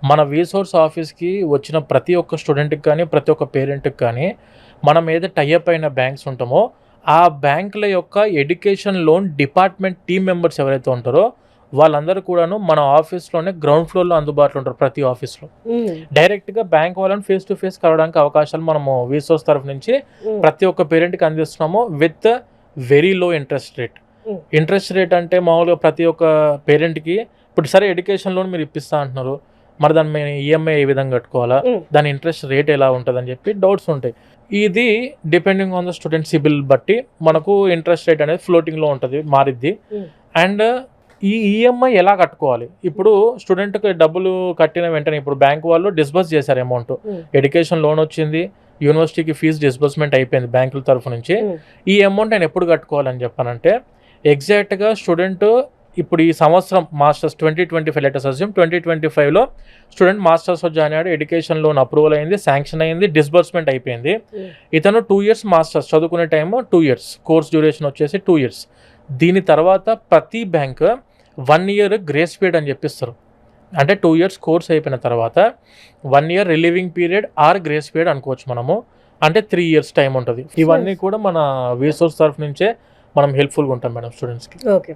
మన వీసోర్స్ ఆఫీస్కి వచ్చిన ప్రతి ఒక్క స్టూడెంట్కి కానీ ప్రతి ఒక్క పేరెంట్కి కానీ మనం ఏదో టైఅప్ అయిన బ్యాంక్స్ ఉంటామో ఆ బ్యాంకుల యొక్క education loan department team members ఎవరైతే ఉంటారో వాళ్ళందరూ కూడాను మన ఆఫీస్లోనే గ్రౌండ్ ఫ్లోర్లో అందుబాటులో ఉంటారు. ప్రతి ఆఫీస్లో డైరెక్ట్గా బ్యాంక్ వాళ్ళని ఫేస్ టు ఫేస్ కలవడానికి అవకాశాలు మనము వీసోర్స్ తరఫు నుంచి ప్రతి ఒక్క పేరెంట్కి అందిస్తున్నాము with very low interest rate. Interest rate అంటే మామూలుగా ప్రతి ఒక్క పేరెంట్కి ఇప్పుడు సరే ఎడ్యుకేషన్ లోన్ మీరు ఇప్పిస్తా అంటున్నారు, మరి దాని మీద ఈఎంఐ ఏ విధంగా కట్టుకోవాలా, దాని ఇంట్రెస్ట్ రేట్ ఎలా ఉంటుంది అని చెప్పి డౌట్స్ ఉంటాయి. ఇది depending on the student CIBIL బట్టి మనకు ఇంట్రెస్ట్ రేట్ అనేది ఫ్లోటింగ్లో ఉంటుంది, మారిద్ది. అండ్ ఈ ఈఎంఐ ఎలా కట్టుకోవాలి, ఇప్పుడు స్టూడెంట్కి డబ్బులు కట్టిన వెంటనే ఇప్పుడు బ్యాంక్ వాళ్ళు డిస్బర్స్ చేశారు అమౌంట్, ఎడ్యుకేషన్ లోన్ వచ్చింది, యూనివర్సిటీకి ఫీజు డిస్బర్స్మెంట్ అయిపోయింది బ్యాంకుల తరఫు నుంచి, ఈ అమౌంట్ నేను ఎప్పుడు కట్టుకోవాలని చెప్పానంటే ఎగ్జాక్ట్గా స్టూడెంట్ ఇప్పుడు ఈ సంవత్సరం మాస్టర్స్ 2025 లెటర్స్ అస్యూమ్ 2025లో స్టూడెంట్ మాస్టర్స్లో జాయిన్ అయ్యాడు, ఎడ్యుకేషన్ లోన్ అప్రూవల్ అయింది, శాంక్షన్ అయింది, డిస్బర్స్మెంట్ అయిపోయింది. ఇతను 2 years మాస్టర్స్ చదువుకునే టైము 2 years, కోర్స్ డ్యూరేషన్ వచ్చేసి 2 years. దీని తర్వాత ప్రతి బ్యాంక్ 1 year గ్రేస్ పీరియడ్ అని చెప్పిస్తారు. అంటే 2 years కోర్స్ అయిపోయిన తర్వాత 1 year relieving period are grace period అనుకోవచ్చు మనము, అంటే 3 years టైం ఉంటుంది. ఇవన్నీ కూడా మన వీసోర్స్ తరఫు నుంచే మనం హెల్ప్ఫుల్గా ఉంటాం మేడం స్టూడెంట్స్కి. ఓకే.